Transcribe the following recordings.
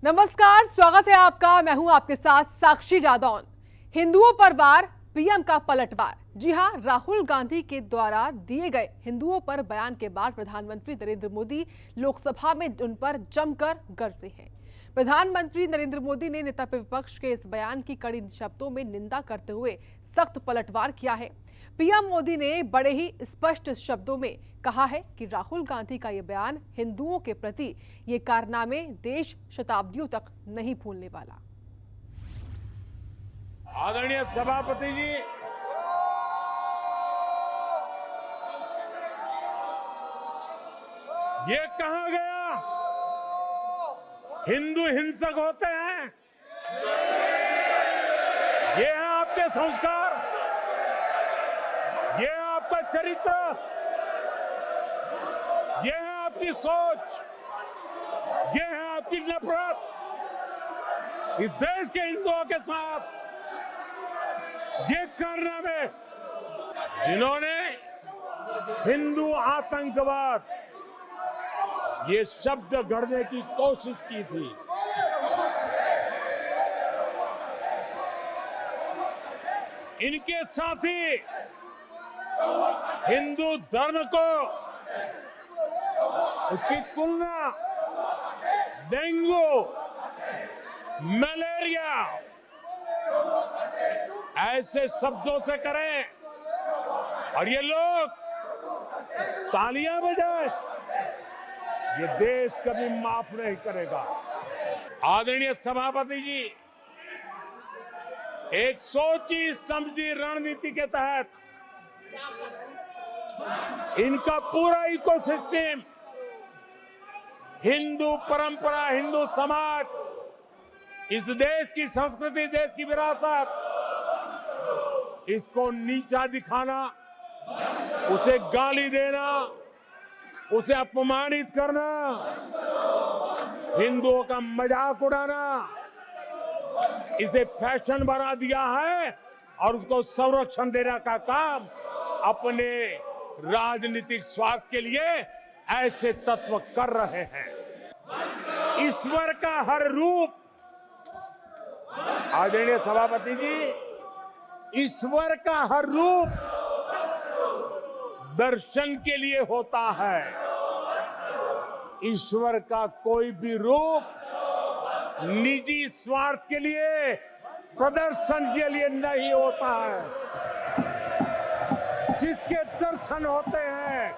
नमस्कार, स्वागत है आपका। मैं हूं आपके साथ साक्षी जादौन। हिंदुओं पर वार, पीएम का पलटवार। जी हां, राहुल गांधी के द्वारा दिए गए हिंदुओं पर बयान के बाद प्रधानमंत्री नरेंद्र मोदी लोकसभा में उन पर जमकर गरजे हैं। प्रधानमंत्री नरेंद्र मोदी ने नेता विपक्ष के इस बयान की कड़ी शब्दों में निंदा करते हुए सख्त पलटवार किया है। पीएम मोदी ने बड़े ही स्पष्ट शब्दों में कहा है कि राहुल गांधी का यह बयान हिंदुओं के प्रति ये कारनामे देश शताब्दियों तक नहीं भूलने वाला। आदरणीय सभापति जी, ये कहा गया हिंदू हिंसक होते हैं? ये है आपके संस्कार, ये है आपका चरित्र, ये है आपकी सोच, ये है आपकी नफरत इस देश के हिंदुओं के साथ। ये कारनामे जिन्होंने हिंदू आतंकवाद ये शब्द गढ़ने की कोशिश की थी, इनके साथी हिंदू धर्म को उसकी तुलना डेंगू, मलेरिया ऐसे शब्दों से करें और ये लोग तालियां बजाएं, ये देश कभी माफ नहीं करेगा। आदरणीय सभापति जी, एक सोची समझी रणनीति के तहत इनका पूरा इकोसिस्टम, हिंदू परंपरा, हिंदू समाज, इस देश की संस्कृति, देश की विरासत, इसको नीचा दिखाना, उसे गाली देना, उसे अपमानित करना, हिंदुओं का मजाक उड़ाना, इसे फैशन बना दिया है और उसको संरक्षण देने का काम अपने राजनीतिक स्वार्थ के लिए ऐसे तत्व कर रहे हैं। ईश्वर का हर रूप, आदरणीय सभापति जी, ईश्वर का हर रूप दर्शन के लिए होता है। ईश्वर का कोई भी रूप निजी स्वार्थ के लिए, प्रदर्शन के लिए नहीं होता है। जिसके दर्शन होते हैं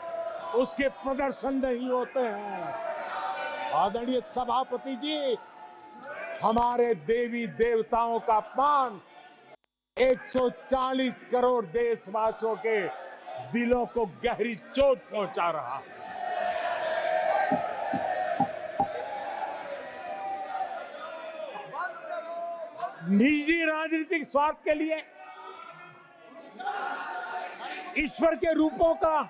उसके प्रदर्शन नहीं होते हैं। आदरणीय सभापति जी, हमारे देवी देवताओं का अपमान 140 करोड़ देशवासियों के दिलों को गहरी चोट पहुंचा रहा है। निजी राजनीतिक स्वार्थ के लिए ईश्वर के रूपों का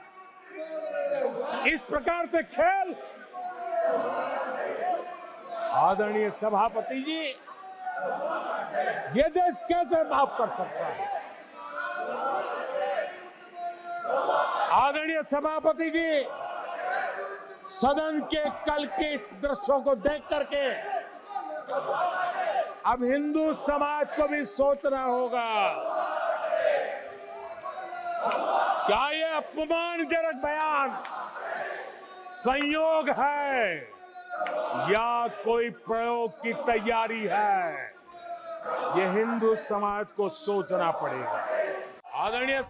इस प्रकार से खेल, आदरणीय सभापति जी, ये देश कैसे माफ कर सकता है? आदरणीय सभापति जी, सदन के कल के दृश्यों को देख करके अब हिंदू समाज को भी सोचना होगा, क्या ये अपमानजनक बयान संयोग है या कोई प्रयोग की तैयारी है? ये हिंदू समाज को सोचना पड़ेगा। आदरणीय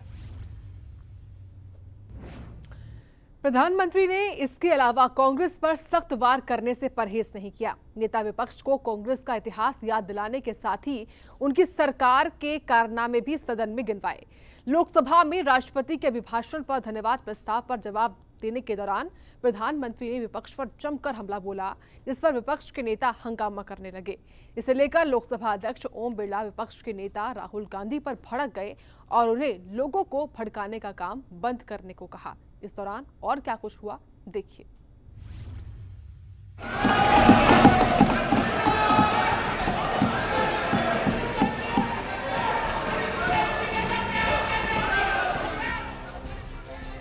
प्रधानमंत्री ने इसके अलावा कांग्रेस पर सख्त वार करने से परहेज नहीं किया। नेता विपक्ष को कांग्रेस का इतिहास याद दिलाने के साथ ही उनकी सरकार के कारनामे भी सदन में गिनवाए। लोकसभा में राष्ट्रपति के अभिभाषण पर धन्यवाद प्रस्ताव पर जवाब देने के दौरान प्रधानमंत्री ने विपक्ष पर जमकर हमला बोला, जिस पर विपक्ष के नेता हंगामा करने लगे। इसे लेकर लोकसभा अध्यक्ष ओम बिरला विपक्ष के नेता राहुल गांधी पर भड़क गए और उन्हें लोगों को भड़काने का काम बंद करने को कहा। इस दौरान और क्या कुछ हुआ, देखिए।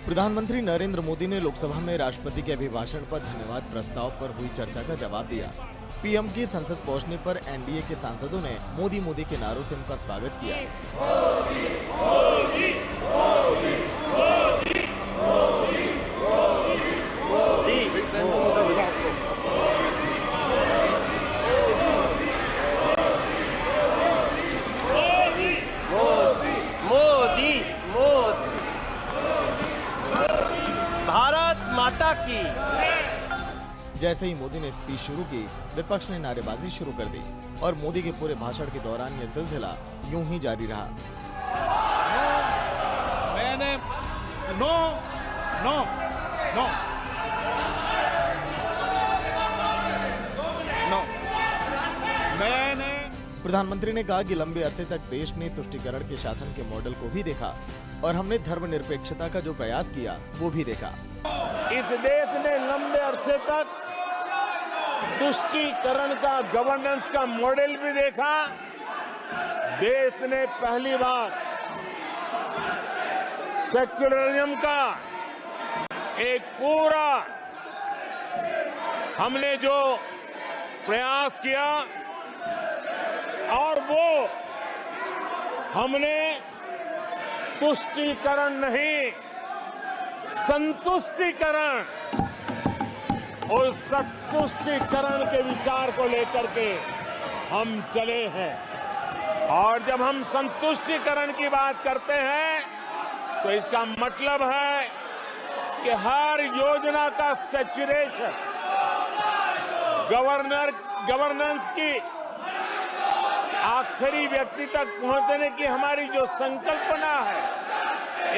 प्रधानमंत्री नरेंद्र मोदी ने लोकसभा में राष्ट्रपति के अभिभाषण पर धन्यवाद प्रस्ताव पर हुई चर्चा का जवाब दिया। पीएम की संसद पहुंचने पर एनडीए के सांसदों ने मोदी मोदी के नारों से उनका स्वागत किया। भारत माता की। जैसे ही मोदी ने स्पीच शुरू की, विपक्ष ने नारेबाजी शुरू कर दी और मोदी के पूरे भाषण के दौरान यह सिलसिला यूं ही जारी रहा। मैंने नो नो नो नो मैंने प्रधानमंत्री ने कहा कि लंबे अरसे तक देश ने तुष्टीकरण के शासन के मॉडल को भी देखा और हमने धर्मनिरपेक्षता का जो प्रयास किया वो भी देखा। इस देश ने लंबे अरसे तक तुष्टीकरण का, गवर्नेंस का मॉडल भी देखा। देश ने पहली बार सेक्युलरिज्म का एक पूरा हमने जो प्रयास किया और वो हमने तुष्टीकरण नहीं, संतुष्टीकरण, और संतुष्टीकरण के विचार को लेकर के हम चले हैं। और जब हम संतुष्टीकरण की बात करते हैं तो इसका मतलब है कि हर योजना का सैचुरेशन, गवर्नेंस की आखिरी व्यक्ति तक पहुंचने की हमारी जो संकल्पना है,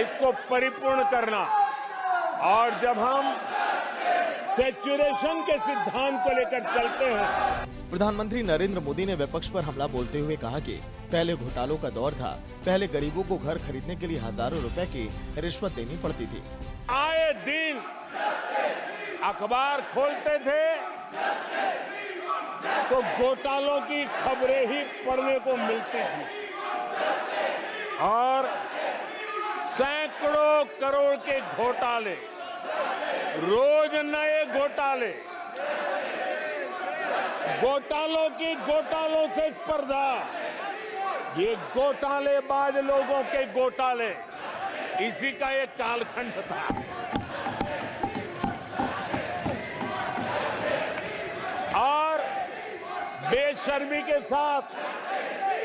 इसको परिपूर्ण करना। और जब हम सैचुरेशन के सिद्धांत को लेकर चलते हैं। प्रधानमंत्री नरेंद्र मोदी ने विपक्ष पर हमला बोलते हुए कहा कि पहले घोटालों का दौर था, पहले गरीबों को घर खरीदने के लिए हजारों रुपए की रिश्वत देनी पड़ती थी। आए दिन अखबार खोलते थे तो घोटालों की खबरें ही पढ़ने को मिलती थी और सैकड़ों करोड़ के घोटाले, रोज नए घोटाले, घोटालों से स्पर्धा, ये घोटालेबाज लोगों के घोटाले, इसी का एक कालखंड था। और बेशर्मी के साथ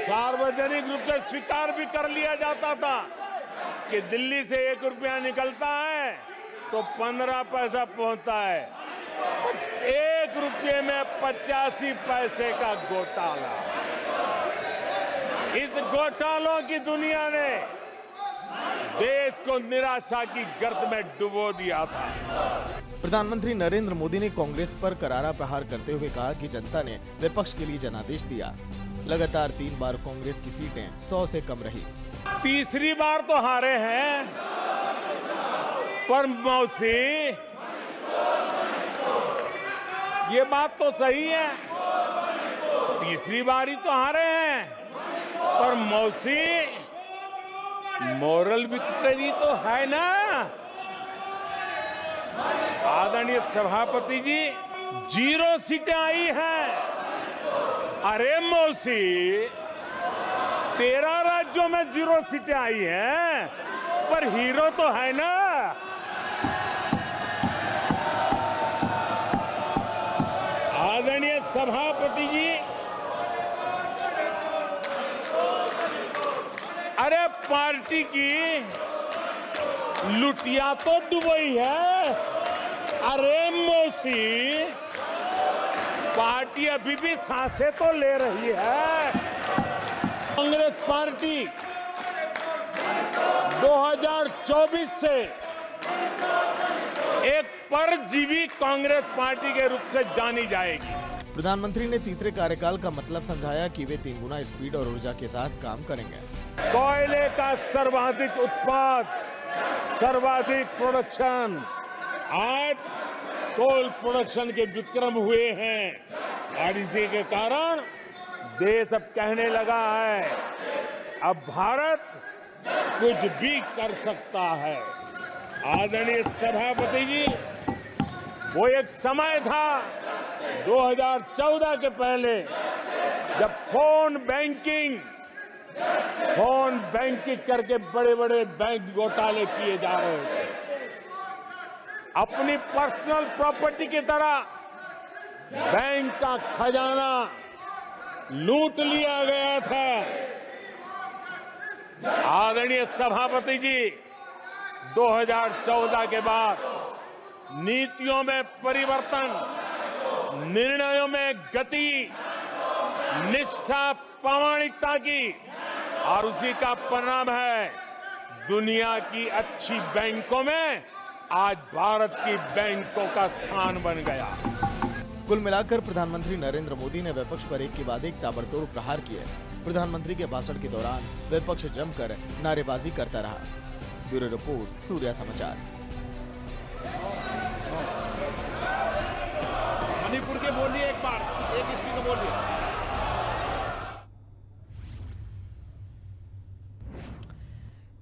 सार्वजनिक रूप से स्वीकार भी कर लिया जाता था कि दिल्ली से 1 रुपया निकलता है तो 15 पैसा पहुंचता है। 1 रुपये में 85 पैसे का घोटाला। इस घोटालों की दुनिया ने देश को निराशा की गर्त में डुबो दिया था। प्रधानमंत्री नरेंद्र मोदी ने कांग्रेस पर करारा प्रहार करते हुए कहा कि जनता ने विपक्ष के लिए जनादेश दिया। लगातार 3 बार कांग्रेस की सीटें 100 से कम रही। तीसरी बार तो हारे हैं, पर मौसी ये बात तो सही है, तीसरी बार ही तो हारे हैं, पर मौसी मोरल विक्ट्री तो है ना। आदरणीय सभापति जी, 0 सीटें आई हैं। अरे मौसी, 13 राज्यों में 0 सीटें आई हैं, पर हीरो तो है ना। आदरणीय सभापति जी, अरे पार्टी की लुटिया तो दुबई है। अरे मौसी, पार्टी अभी भी सांसें तो ले रही है। कांग्रेस पार्टी 2024 से एक परजीवी कांग्रेस पार्टी के रूप से जानी जाएगी। प्रधानमंत्री ने तीसरे कार्यकाल का मतलब समझाया कि वे 3 गुना स्पीड और ऊर्जा के साथ काम करेंगे। कोयले का सर्वाधिक उत्पाद, सर्वाधिक प्रोडक्शन, आज कोल प्रोडक्शन के विक्रम हुए हैं और इसी के कारण देश अब कहने लगा है अब भारत कुछ भी कर सकता है। आदरणीय सभापति जी, वो एक समय था 2014 के पहले जब फोन बैंकिंग करके बड़े बड़े बैंक घोटाले किए जा रहे थे, अपनी पर्सनल प्रॉपर्टी की तरह बैंक का खजाना लूट लिया गया था। आदरणीय सभापति जी, 2014 के बाद नीतियों में परिवर्तन, निर्णयों में गति, निष्ठा, प्रामाणिकता की, और उसी का परिणाम है दुनिया की अच्छी बैंकों में आज भारत की बैंकों का स्थान बन गया। कुल मिलाकर प्रधानमंत्री नरेंद्र मोदी ने विपक्ष पर एक के बाद एक ताबड़तोड़ प्रहार किए। प्रधानमंत्री के भाषण के दौरान विपक्ष जमकर नारेबाजी करता रहा। ब्यूरो रिपोर्ट, सूर्या समाचार। मणिपुर के बोलिए एक बार, एक स्पीकर बोलिए।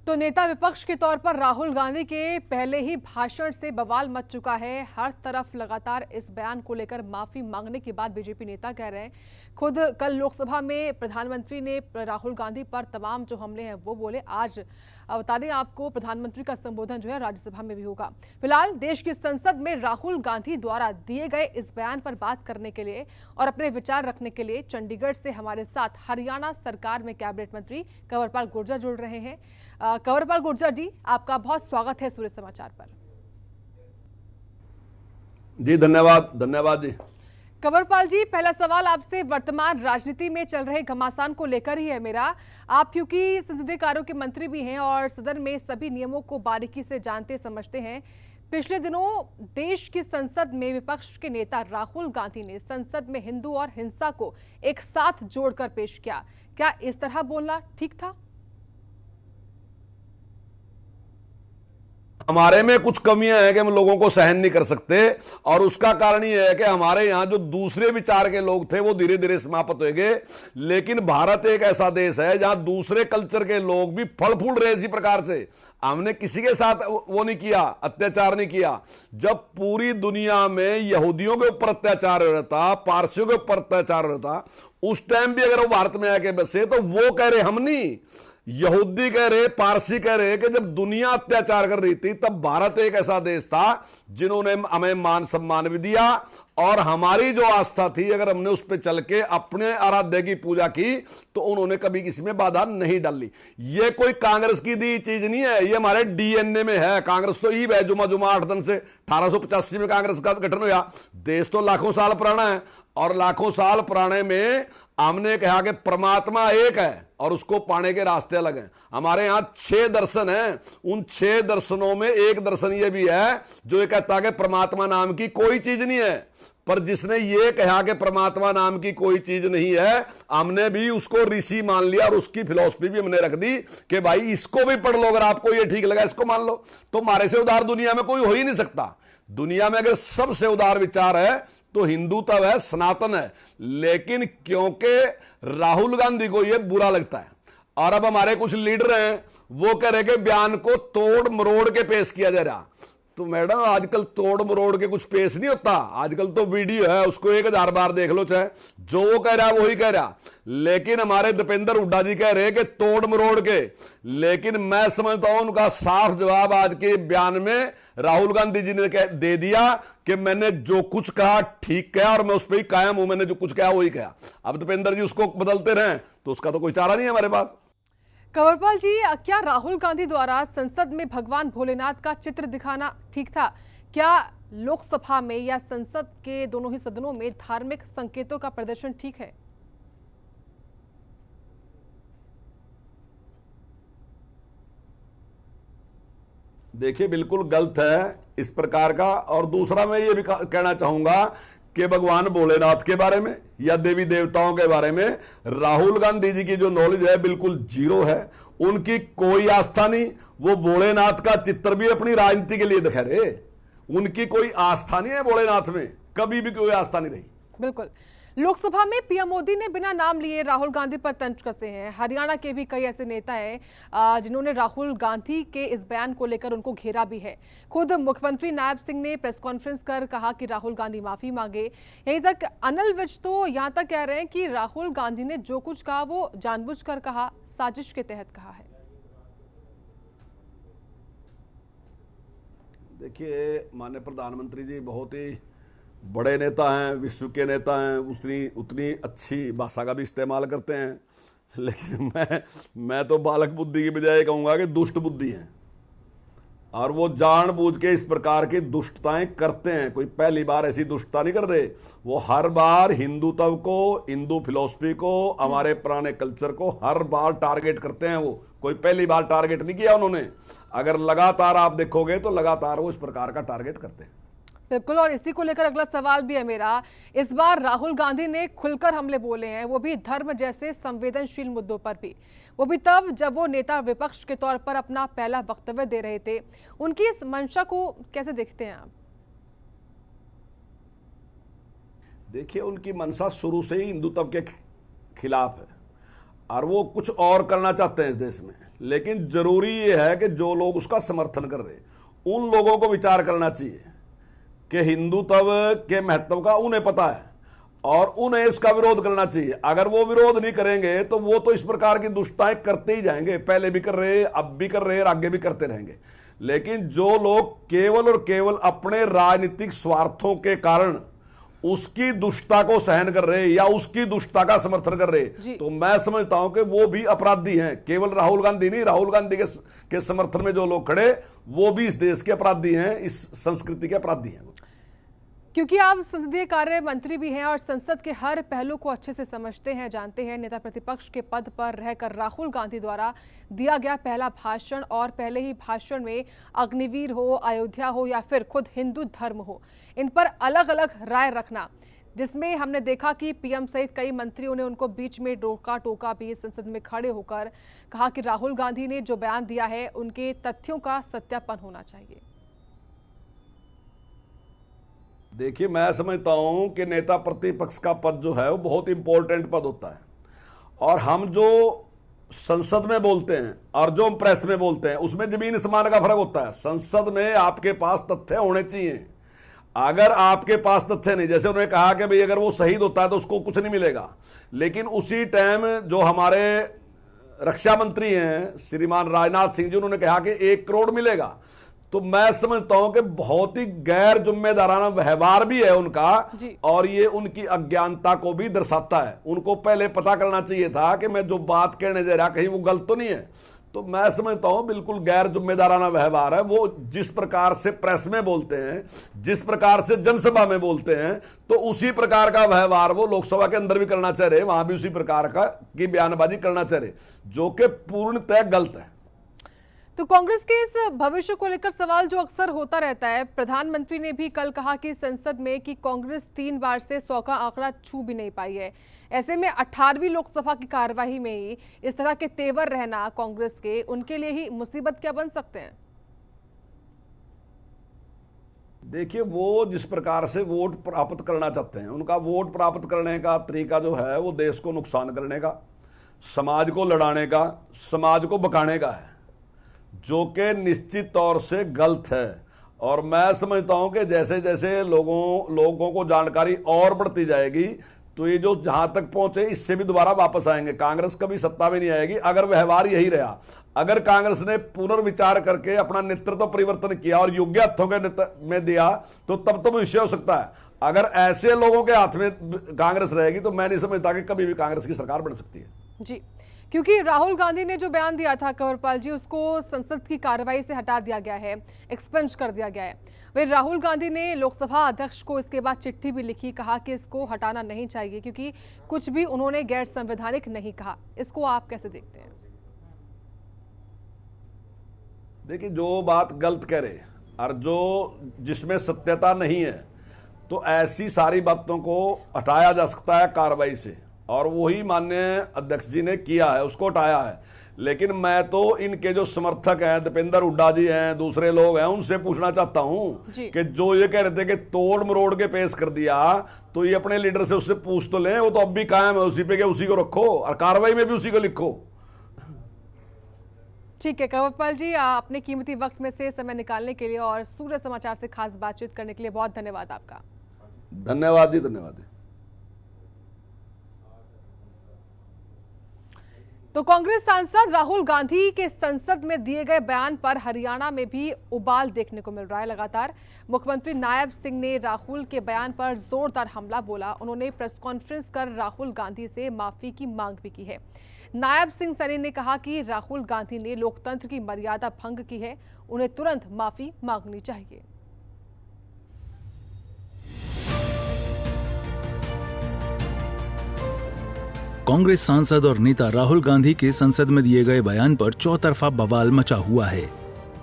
तो नेता विपक्ष के तौर पर राहुल गांधी के पहले ही भाषण से बवाल मच चुका है। हर तरफ लगातार इस बयान को लेकर माफी मांगने के बाद बीजेपी नेता कह रहे हैं, खुद कल लोकसभा में प्रधानमंत्री ने राहुल गांधी पर तमाम जो हमले हैं वो बोले। आज बता दें आपको, प्रधानमंत्री का संबोधन जो है राज्यसभा में भी होगा। फिलहाल देश की संसद में राहुल गांधी द्वारा दिए गए इस बयान पर बात करने के लिए और अपने विचार रखने के लिए चंडीगढ़ से हमारे साथ हरियाणा सरकार में कैबिनेट मंत्री कंवरपाल गुर्जर जुड़ रहे हैं। कंवरपाल गुर्जर जी, आपका बहुत स्वागत है सूर्य समाचार पर। जी धन्यवाद जी। कंवरपाल जी, पहला सवाल आपसे वर्तमान राजनीति में चल रहे घमासान को लेकर ही है मेरा। आप क्योंकि संसदीय कार्यों के मंत्री भी हैं और सदन में सभी नियमों को बारीकी से जानते समझते हैं, पिछले दिनों देश की संसद में विपक्ष के नेता राहुल गांधी ने संसद में हिंदू और हिंसा को एक साथ जोड़कर पेश किया। क्या इस तरह बोलना ठीक था? हमारे में कुछ कमियां हैं कि हम लोगों को सहन नहीं कर सकते, और उसका कारण यह है कि हमारे यहां जो दूसरे विचार के लोग थे वो धीरे धीरे समाप्त हो गए। लेकिन भारत एक ऐसा देश है जहां दूसरे कल्चर के लोग भी फल फूल रहे। इसी प्रकार से हमने किसी के साथ वो नहीं किया, अत्याचार नहीं किया। जब पूरी दुनिया में यहूदियों के ऊपर अत्याचार हो रहा था, पारसियों के ऊपर अत्याचार हो रहा था, उस टाइम भी अगर वो भारत में आके बसे तो वो कह रहे, हम नहीं, यहूदी कह रहे, पारसी कह रहे कि जब दुनिया अत्याचार कर रही थी तब भारत एक ऐसा देश था जिन्होंने हमें मान सम्मान भी दिया, और हमारी जो आस्था थी अगर हमने उस पर चल के अपने आराध्य की पूजा की तो उन्होंने कभी किसी में बाधा नहीं डाली। ये कोई कांग्रेस की दी चीज नहीं है, ये हमारे डीएनए में है। कांग्रेस तो ईब है, जुमा 8 दिन से 1885 में कांग्रेस का गठन हुआ। देश तो लाखों साल पुराना है, और लाखों साल पुराने में हमने कहा कि परमात्मा एक है और उसको पाने के रास्ते अलग हैं। हमारे यहां 6 दर्शन हैं, उन 6 दर्शनों में एक दर्शन ये भी है जो ये कहता है कि परमात्मा नाम की कोई चीज नहीं है। पर जिसने ये कहा कि परमात्मा नाम की कोई चीज नहीं है, हमने भी उसको ऋषि मान लिया और उसकी फिलॉसफी भी हमने रख दी कि भाई इसको भी पढ़ लो, अगर आपको ये ठीक लगा इसको मान लो। तो हमारे से उदार दुनिया में कोई हो ही नहीं सकता। दुनिया में अगर सबसे उदार विचार है तो हिंदुत्व है, सनातन है। लेकिन क्योंकि राहुल गांधी को यह बुरा लगता है और अब हमारे कुछ लीडर हैं वो कह रहे कि बयान को तोड़ मरोड़ के पेश किया जा रहा। तो मैडम आजकल तोड़ मरोड़ के कुछ पेश नहीं होता, आजकल तो वीडियो है, उसको 1000 बार देख लो, चाहे जो वो कह रहा है वही कह रहा। लेकिन हमारे दीपेंद्र हुड्डा जी कह रहे कि तोड़ मरोड़ के। लेकिन मैं समझता हूं उनका साफ जवाब आज के बयान में राहुल गांधी जी ने दे दिया कि मैंने जो कुछ कहा ठीक कहा और मैं उस पर ही कायम हूं, मैंने जो कुछ कहा वही कहा। अब दीपेंद्र जी उसको बदलते रहें तो उसका तो कोई चारा नहीं है हमारे पास। कंवरपाल जी, क्या राहुल गांधी द्वारा संसद में भगवान भोलेनाथ का चित्र दिखाना ठीक था? क्या लोकसभा में या संसद के दोनों ही सदनों में धार्मिक संकेतों का प्रदर्शन ठीक है? देखिए बिल्कुल गलत है इस प्रकार का। और दूसरा मैं ये भी कहना चाहूंगा कि भगवान भोलेनाथ के बारे में या देवी देवताओं के बारे में राहुल गांधी जी की जो नॉलेज है बिल्कुल जीरो है। उनकी कोई आस्था नहीं। वो भोलेनाथ का चित्र भी अपनी राजनीति के लिए दिखा रहे, उनकी कोई आस्था नहीं है भोलेनाथ में, कभी भी कोई आस्था नहीं रही। बिल्कुल। लोकसभा में पीएम मोदी ने बिना नाम लिए राहुल गांधी पर तंज कसे हैं। हरियाणा के भी कई ऐसे नेता हैं जिन्होंने राहुल गांधी के इस बयान को लेकर उनको घेरा भी है। खुद मुख्यमंत्री नायब सिंह ने प्रेस कॉन्फ्रेंस कर कहा कि राहुल गांधी माफी मांगे। यहीं तक अनिल विज तो यहां तक कह रहे हैं कि राहुल गांधी ने जो कुछ कहा वो जानबूझकर कहा, साजिश के तहत कहा है। देखिए, माननीय प्रधानमंत्री जी बहुत ही बड़े नेता हैं, विश्व के नेता हैं, उतनी अच्छी भाषा का भी इस्तेमाल करते हैं, लेकिन मैं तो बालक बुद्धि की बजाय कहूँगा कि दुष्ट बुद्धि है, और वो जानबूझ के इस प्रकार की दुष्टताएं करते हैं। कोई पहली बार ऐसी दुष्टता नहीं कर रहे, वो हर बार हिंदुत्व को, हिंदू फिलॉसफी को, हमारे पुराने कल्चर को हर बार टारगेट करते हैं। वो कोई पहली बार टारगेट नहीं किया उन्होंने। अगर लगातार आप देखोगे तो लगातार वो इस प्रकार का टारगेट करते हैं। बिल्कुल, और इसी को लेकर अगला सवाल भी है मेरा। इस बार राहुल गांधी ने खुलकर हमले बोले हैं, वो भी धर्म जैसे संवेदनशील मुद्दों पर भी, वो भी तब जब वो नेता विपक्ष के तौर पर अपना पहला वक्तव्य दे रहे थे। उनकी इस मंशा को कैसे देखते हैं आप? देखिए, उनकी मंशा शुरू से ही हिंदुत्व के खिलाफ है और वो कुछ और करना चाहते हैं इस देश में, लेकिन जरूरी ये है कि जो लोग उसका समर्थन कर रहे उन लोगों को विचार करना चाहिए कि हिंदुत्व के महत्व का उन्हें पता है और उन्हें इसका विरोध करना चाहिए। अगर वो विरोध नहीं करेंगे तो वो तो इस प्रकार की दुष्टताएं करते ही जाएंगे, पहले भी कर रहे, अब भी कर रहे और आगे भी करते रहेंगे। लेकिन जो लोग केवल और केवल अपने राजनीतिक स्वार्थों के कारण उसकी दुष्टता को सहन कर रहे या उसकी दुष्टता का समर्थन कर रहे, तो मैं समझता हूं कि वो भी अपराधी हैं। केवल राहुल गांधी नहीं, राहुल गांधी के समर्थन में जो लोग खड़े वो भी इस देश के अपराधी हैं, इस संस्कृति के अपराधी हैं। क्योंकि आप संसदीय कार्य मंत्री भी हैं और संसद के हर पहलू को अच्छे से समझते हैं, जानते हैं। नेता प्रतिपक्ष के पद पर रहकर राहुल गांधी द्वारा दिया गया पहला भाषण और पहले ही भाषण में अग्निवीर हो, अयोध्या हो या फिर खुद हिंदू धर्म हो, इन पर अलग अलग राय रखना, जिसमें हमने देखा कि पीएम सहित कई मंत्रियों ने उनको बीच में रोका टोका भी, संसद में खड़े होकर कहा कि राहुल गांधी ने जो बयान दिया है उनके तथ्यों का सत्यापन होना चाहिए। देखिए, मैं समझता हूं कि नेता प्रतिपक्ष का पद जो है वो बहुत इंपॉर्टेंट पद होता है, और हम जो संसद में बोलते हैं और जो हम प्रेस में बोलते हैं उसमें जमीन आसमान का फर्क होता है। संसद में आपके पास तथ्य होने चाहिए। अगर आपके पास तथ्य नहीं, जैसे उन्होंने कहा कि भाई अगर वो शहीद होता है तो उसको कुछ नहीं मिलेगा, लेकिन उसी टाइम जो हमारे रक्षा मंत्री हैं श्रीमान राजनाथ सिंह जी, उन्होंने कहा कि 1 करोड़ मिलेगा। तो मैं समझता हूं कि बहुत ही गैर जिम्मेदाराना व्यवहार भी है उनका, और ये उनकी अज्ञानता को भी दर्शाता है। उनको पहले पता करना चाहिए था कि मैं जो बात कहने जा रहा कहीं वो गलत तो नहीं है। तो मैं समझता हूं बिल्कुल गैर जिम्मेदाराना व्यवहार है। वो जिस प्रकार से प्रेस में बोलते हैं, जिस प्रकार से जनसभा में बोलते हैं, तो उसी प्रकार का व्यवहार वो लोकसभा के अंदर भी करना चाह रहे, वहां भी उसी प्रकार की बयानबाजी करना चाह रहे, जो कि पूर्णतः गलत है। तो कांग्रेस के इस भविष्य को लेकर सवाल जो अक्सर होता रहता है, प्रधानमंत्री ने भी कल कहा कि संसद में कि कांग्रेस 3 बार से 100 का आंकड़ा छू भी नहीं पाई है। ऐसे में 18वीं लोकसभा की कार्यवाही में ही इस तरह के तेवर रहना कांग्रेस के, उनके लिए ही मुसीबत क्या बन सकते हैं? देखिए, वो जिस प्रकार से वोट प्राप्त करना चाहते हैं, उनका वोट प्राप्त करने का तरीका जो है वो देश को नुकसान करने का, समाज को लड़ाने का, समाज को बकाने का है, जो कि निश्चित तौर से गलत है। और मैं समझता हूं कि जैसे जैसे लोगों को जानकारी और बढ़ती जाएगी तो ये जो जहां तक पहुंचे इससे भी दोबारा वापस आएंगे। कांग्रेस कभी सत्ता में नहीं आएगी अगर व्यवहार यही रहा। अगर कांग्रेस ने पुनर्विचार करके अपना नेतृत्व परिवर्तन किया और योग्य हाथों के में दिया तो तब तो भविष्य हो सकता है। अगर ऐसे लोगों के हाथ में कांग्रेस रहेगी तो मैं नहीं समझता कि कभी भी कांग्रेस की सरकार बन सकती है। जी, क्योंकि राहुल गांधी ने जो बयान दिया था कंवरपाल जी, उसको संसद की कार्रवाई से हटा दिया गया है, एक्सपेंज कर दिया गया है। वही राहुल गांधी ने लोकसभा अध्यक्ष को इसके बाद चिट्ठी भी लिखी, कहा कि इसको हटाना नहीं चाहिए क्योंकि कुछ भी उन्होंने गैर संवैधानिक नहीं कहा। इसको आप कैसे देखते हैं? देखिए, जो बात गलत करे और जो जिसमें सत्यता नहीं है तो ऐसी सारी बातों को हटाया जा सकता है कार्रवाई से, और वही माननीय अध्यक्ष जी ने किया है, उसको हटाया है। लेकिन मैं तो इनके जो समर्थक हैं, दीपेंद्र हुड्डा जी हैं, दूसरे लोग हैं, उनसे पूछना चाहता हूं जी। कि जो ये कह रहे थे कि तोड़ मरोड़ के पेश कर दिया, तो ये अपने लीडर से उससे पूछ तो लें। वो तो अब भी कायम है उसी पे कि उसी को रखो और कार्रवाई में भी उसी को लिखो। ठीक है कंवरपाल जी, अपने कीमती वक्त में से समय निकालने के लिए और सूर्य समाचार से खास बातचीत करने के लिए बहुत धन्यवाद आपका। धन्यवाद जी, धन्यवाद। तो कांग्रेस सांसद राहुल गांधी के संसद में दिए गए बयान पर हरियाणा में भी उबाल देखने को मिल रहा है। लगातार मुख्यमंत्री नायब सिंह ने राहुल के बयान पर जोरदार हमला बोला। उन्होंने प्रेस कॉन्फ्रेंस कर राहुल गांधी से माफी की मांग भी की है। नायब सिंह सैनी ने कहा कि राहुल गांधी ने लोकतंत्र की मर्यादा भंग की है, उन्हें तुरंत माफी मांगनी चाहिए। कांग्रेस सांसद और नेता राहुल गांधी के संसद में दिए गए बयान पर चौतरफा बवाल मचा हुआ है।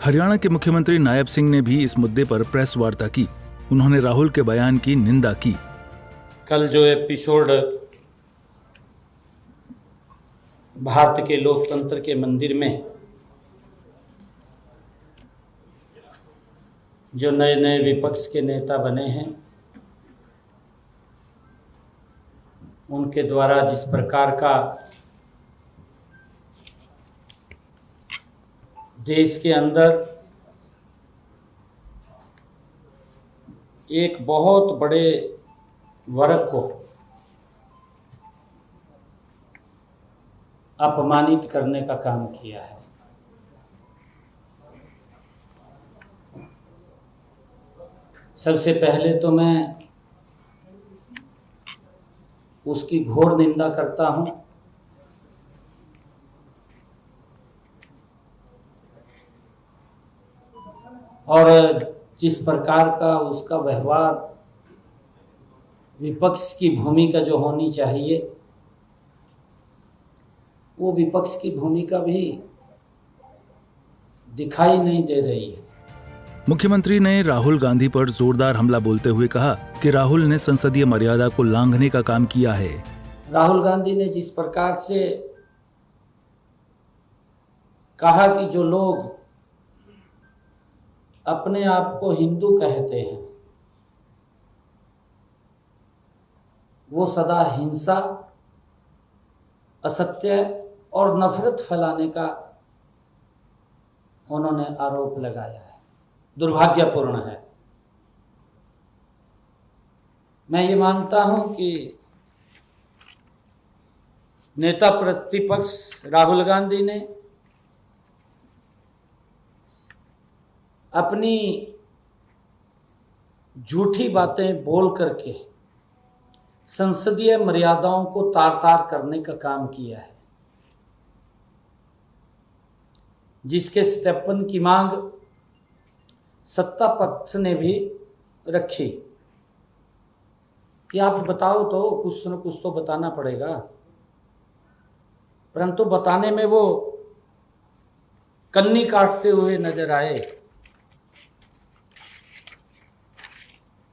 हरियाणा के मुख्यमंत्री नायब सिंह ने भी इस मुद्दे पर प्रेस वार्ता की। उन्होंने राहुल के बयान की निंदा की। कल जो एपिसोड भारत के लोकतंत्र के मंदिर में जो नए नए विपक्ष के नेता बने हैं, उनके द्वारा जिस प्रकार का देश के अंदर एक बहुत बड़े वर्ग को अपमानित करने का काम किया है, सबसे पहले तो मैं उसकी घोर निंदा करता हूं। और जिस प्रकार का उसका व्यवहार विपक्ष की भूमिका जो होनी चाहिए, वो विपक्ष की भूमिका भी दिखाई नहीं दे रही है। मुख्यमंत्री ने राहुल गांधी पर जोरदार हमला बोलते हुए कहा कि राहुल ने संसदीय मर्यादा को लांघने का काम किया है। राहुल गांधी ने जिस प्रकार से कहा कि जो लोग अपने आप को हिंदू कहते हैं, वो सदा हिंसा, असत्य और नफरत फैलाने का उन्होंने आरोप लगाया है, दुर्भाग्यपूर्ण है। मैं ये मानता हूं कि नेता प्रतिपक्ष राहुल गांधी ने अपनी झूठी बातें बोल करके संसदीय मर्यादाओं को तार तार करने का काम किया है, जिसके सत्यापन की मांग सत्ता पक्ष ने भी रखी कि आप बताओ तो, कुछ न कुछ तो बताना पड़ेगा, परंतु बताने में वो कन्नी काटते हुए नजर आए।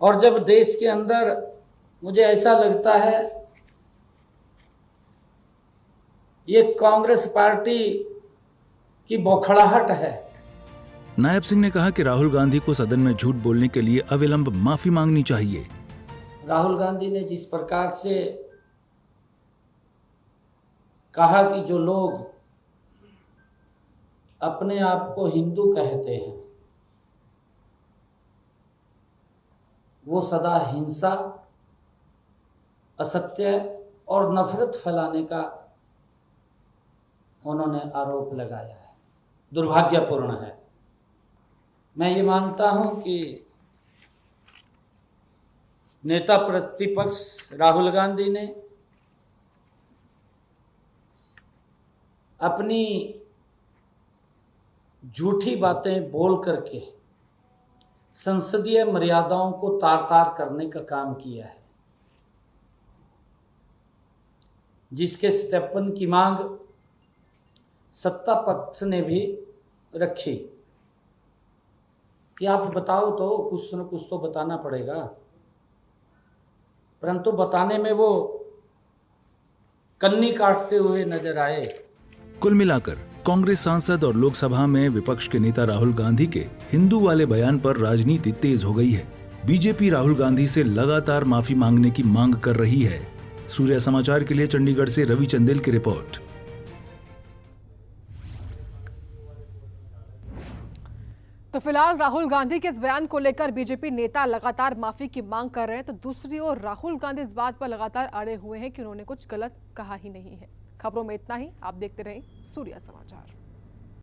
और जब देश के अंदर मुझे ऐसा लगता है ये कांग्रेस पार्टी की बौखलाहट है। नायब सिंह ने कहा कि राहुल गांधी को सदन में झूठ बोलने के लिए अविलंब माफी मांगनी चाहिए। राहुल गांधी ने जिस प्रकार से कहा कि जो लोग अपने आप को हिंदू कहते हैं, वो सदा हिंसा, असत्य और नफरत फैलाने का उन्होंने आरोप लगाया है, दुर्भाग्यपूर्ण है। मैं ये मानता हूं कि नेता प्रतिपक्ष राहुल गांधी ने अपनी झूठी बातें बोल करके संसदीय मर्यादाओं को तार तार करने का काम किया है, जिसके सत्यापन की मांग सत्ता पक्ष ने भी रखी कि आप बताओ तो, कुछ न कुछ तो बताना पड़ेगा, परंतु बताने में वो कन्नी काटते हुए नजर आए। कुल मिलाकर कांग्रेस सांसद और लोकसभा में विपक्ष के नेता राहुल गांधी के हिंदू वाले बयान पर राजनीति तेज हो गई है। बीजेपी राहुल गांधी से लगातार माफी मांगने की मांग कर रही है। सूर्या समाचार के लिए चंडीगढ़ से रवि चंदेल की रिपोर्ट। तो फिलहाल राहुल गांधी के इस बयान को लेकर बीजेपी नेता लगातार माफी की मांग कर रहे हैं, तो दूसरी ओर राहुल गांधी इस बात पर लगातार अड़े हुए हैं कि उन्होंने कुछ गलत कहा ही नहीं है। खबरों में इतना ही। आप देखते रहें सूर्या समाचार।